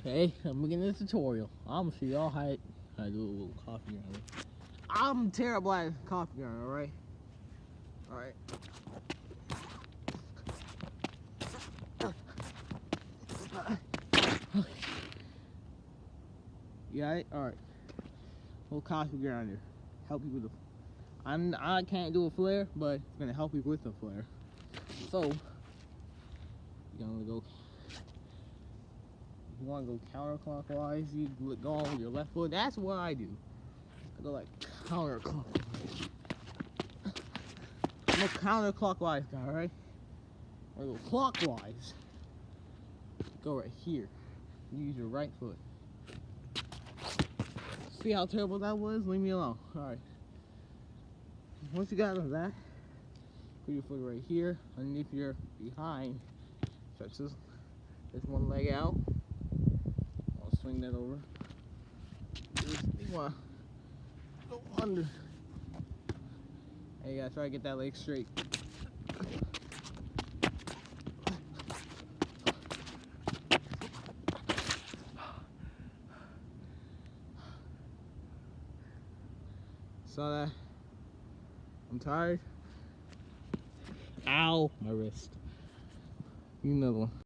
Hey, I'm beginning the tutorial. I'm gonna show y'all how to do a little coffee grinder. I'm terrible at coffee grinder, alright? Alright. You got it? Alright. Little coffee grinder. Help you with the... I can't do a flare, but it's gonna help you with the flare. So, you're gonna go... If you want to go counterclockwise, you go on with your left foot. That's what I do. I go like counterclockwise. I'm a counterclockwise guy, alright? I go clockwise. Go right here. Use your right foot. See how terrible that was? Leave me alone. Alright. Once you got that, put your foot right here, underneath your behind. Stretch this one leg out. I'll swing that over. You want to go under. Hey, you gotta try to get that leg straight. Saw that? I'm tired. Ow, my wrist. You another one.